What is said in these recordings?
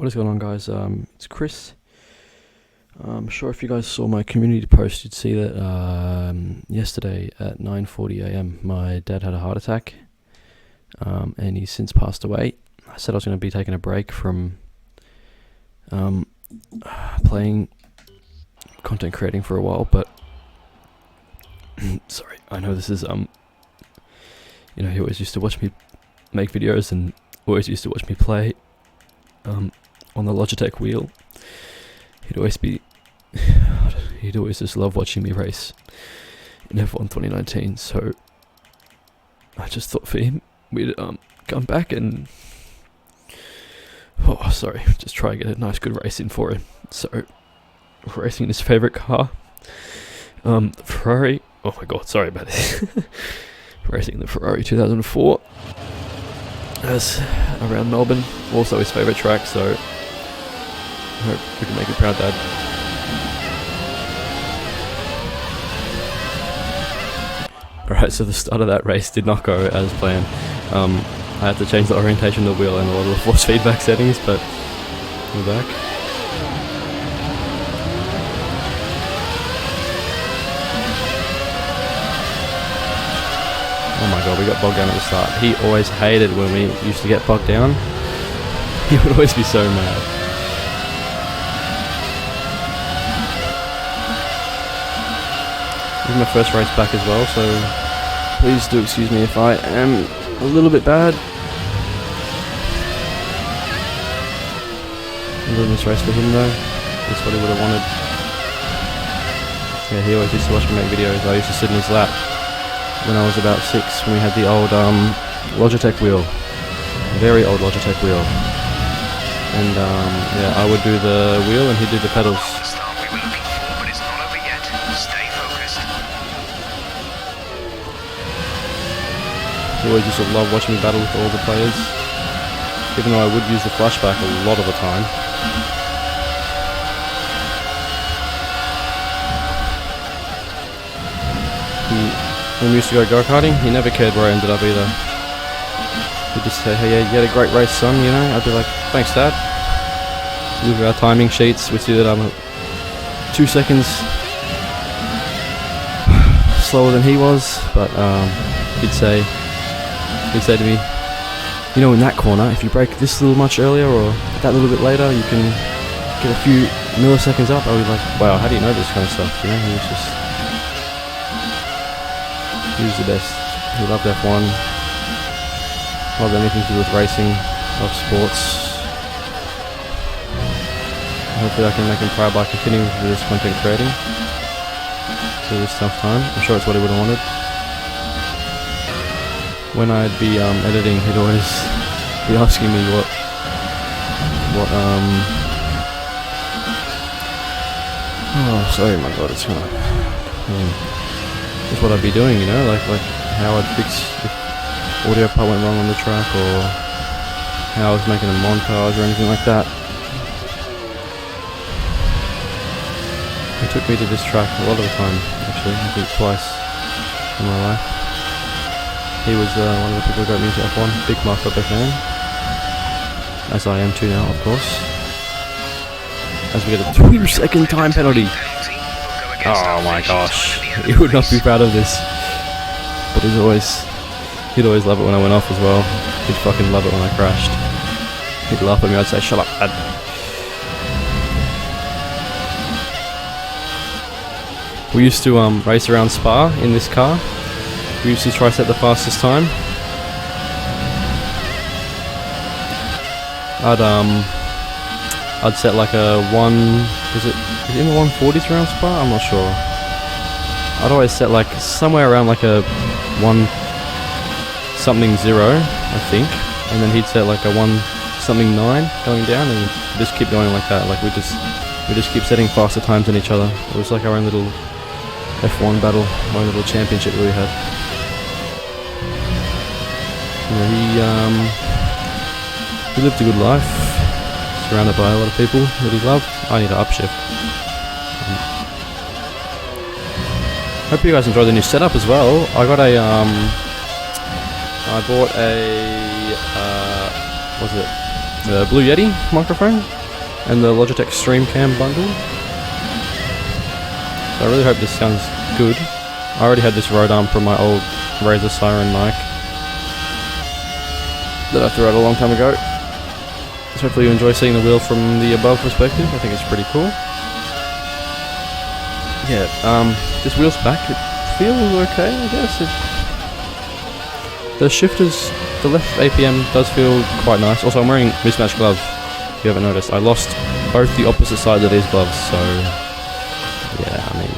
What is going on, guys? It's Chris. I'm sure if you guys saw my community post, you'd see that yesterday at 9:40 a.m. my dad had a heart attack, and he's since passed away. I said I was going to be taking a break from playing content creating for a while, but sorry, I know this is he always used to watch me make videos and always used to watch me play on the Logitech wheel. He'd always just love watching me race in F1 2019, so I just thought for him we'd come back and just try and get a nice good race in for him. So racing in his favourite car, Ferrari, oh my god, sorry about this. Racing in the Ferrari 2004 as around Melbourne, also his favourite track, so I hope we can make you proud, Dad. Alright, so the start of that race did not go as planned. I had to change the orientation of the wheel and a lot of the force feedback settings, but we're back. Oh my god, we got bogged down at the start. He always hated when we used to get bogged down. He would always be so mad. This is my first race back as well, so please do excuse me if I am a little bit bad. I'm doing this race for him though. That's what he would have wanted. Yeah, he always used to watch me make videos. I used to sit in his lap when I was about 6, when we had the old Logitech wheel, a very old Logitech wheel, and yeah, I would do the wheel and he'd do the pedals. He always used to love watching me battle with all the players, even though I would use the flashback a lot of the time. When we used to go go-karting, he never cared where I ended up either. He'd just say, hey, yeah, you had a great race, son, you know? I'd be like, thanks, Dad. Look at our timing sheets, we see that I'm 2 seconds slower than he was, but he'd say to me, you know, in that corner, if you brake this little much earlier or that little bit later, you can get a few milliseconds up. I was like, wow, how do you know this kind of stuff? You know, he was the best. He loved F1, loved anything to do with racing, loved sports. Hopefully I can make him proud by continuing with this content creating through this tough time. I'm sure it's what he would have wanted. When I'd be editing, he'd always be asking me what oh, sorry, my god, it's kind of just what I'd be doing, you know, like how I'd fix if audio part went wrong on the track, or how I was making a montage or anything like that. He took me to this track a lot of the time, actually, I think twice in my life. He was one of the people who got me into F1, big Mark Webber fan, as I am too now, of course. As we get a 2-second time penalty. Oh my gosh, he would not be proud of this, but he'd always love it when I went off as well. He'd fucking love it when I crashed. He'd laugh at me, I'd say, shut up, Dad. We used to race around Spa in this car. We used to try to set the fastest time. I'd set like a is it in the 140s around Spa? I'm not sure. I'd always set like somewhere around like a 1-something-0, I think, and then he'd set like a 1-something-9 going down, and just keep going like that. Like we just keep setting faster times than each other. It was like our own little F1 battle, our own little championship that we had. He lived a good life, surrounded by a lot of people that he loved. I need to upshift. Hope you guys enjoy the new setup as well. I bought a the Blue Yeti microphone. and the Logitech Stream Cam bundle. So I really hope this sounds good. I already had this Rode arm from my old Razer Siren mic that I threw out a long time ago. So hopefully you enjoy seeing the wheel from the above perspective. I think it's pretty cool. Yeah, this wheel's back. It feels okay, I guess. The shifters, the left APM does feel quite nice. Also, I'm wearing mismatched gloves, if you haven't noticed. I lost both the opposite sides of these gloves, so yeah, I mean.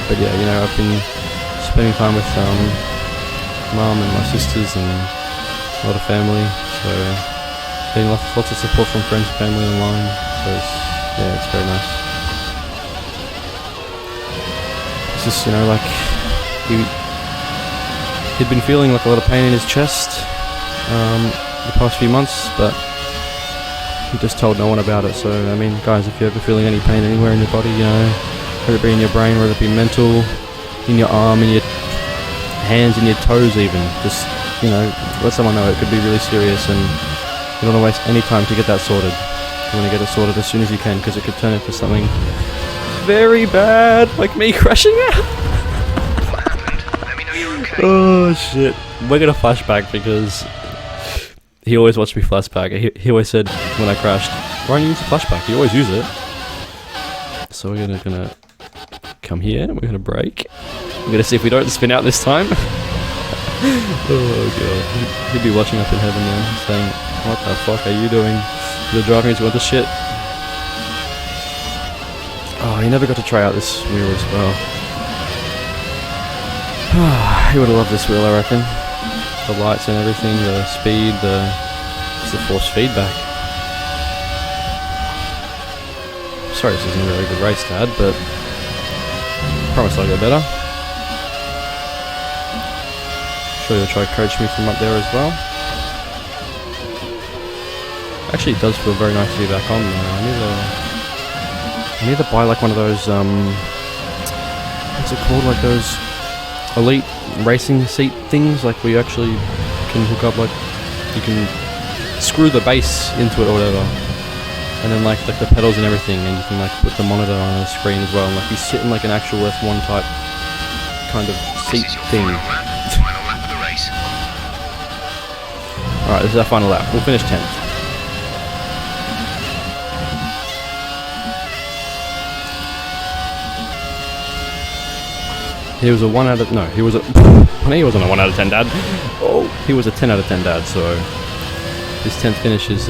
But yeah, you know, I've been spending time with Mum and my sisters and a lot of family, so getting lots of support from friends and family online, so it's very nice. It's just, you know, like, he'd been feeling like a lot of pain in his chest the past few months, but he just told no one about it. So I mean, guys, if you're ever feeling any pain anywhere in your body, you know, whether it be in your brain, whether it be mental, in your arm, in your hands, in your toes even, just, you know, let someone know. It could be really serious, and you don't want to waste any time to get that sorted. You want to get it sorted as soon as you can, because it could turn into something very bad, like me crashing out. Oh shit. We're gonna flashback because he always watched me flashback. He always said when I crashed, why don't you use the flashback? You always use it. So we're gonna come here and we're gonna brake. We're gonna see if we don't spin out this time. Oh god. He'd be watching up in heaven now, saying, what the fuck are you doing? You're driving into other shit. Oh, he never got to try out this wheel as well. He would have loved this wheel, I reckon. The lights and everything, the speed, just the force feedback. Sorry this isn't a really good race, Dad, but I promise I'll go better. Sure you'll try to coach me from up there as well. Actually, it does feel very nice to be back on there. I need to buy like one of those, what's it called, like those elite racing seat things, like where you actually can hook up, like you can screw the base into it or whatever, and then like the pedals and everything, and you can like put the monitor on the screen as well, and like you sit in like an actual F1 type kind of seat thing. Alright, this is our final lap. We'll finish 10th. He was a 1 out of... No, he was a... he wasn't a 1 out of 10 dad. Oh, he was a 10 out of 10 dad, so... This 10th finish is,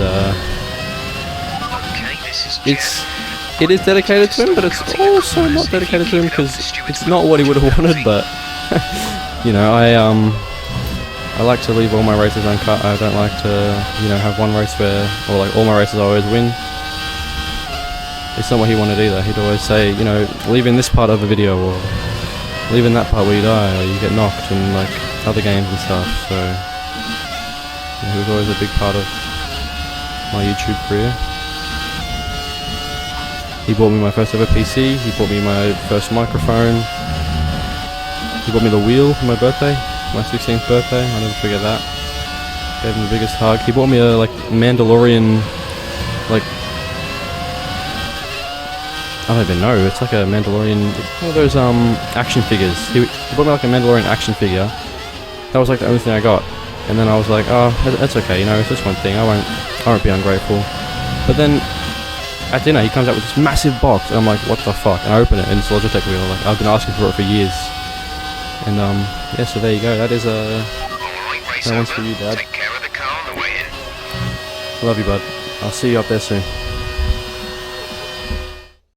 It is dedicated to him, but it's also not dedicated to him, because it's not what he would have wanted, but... you know, I like to leave all my races uncut. I don't like to, you know, have one race where... Or, like, all my races I always win. It's not what he wanted either. He'd always say, you know, leave in this part of a video, or... leave in that part where you die or you get knocked, and like other games and stuff, so yeah, he was always a big part of my YouTube career. He bought me my first ever PC, he bought me my first microphone, he bought me the wheel for my birthday, my 16th birthday, I'll never forget that. Gave him the biggest hug. He bought me a like Mandalorian, like, I don't even know, it's like a Mandalorian, it's one of those action figures. He bought me like a Mandalorian action figure. That was like the only thing I got. And then I was like, oh, that's okay, you know, it's just one thing, I won't be ungrateful. But then, at dinner, he comes out with this massive box, and I'm like, what the fuck? And I open it, and it's a Logitech wheel. Like, I've been asking for it for years. And yeah, so there you go, that one's for you, Dad. Take care of the car on the way in. Love you, bud. I'll see you up there soon.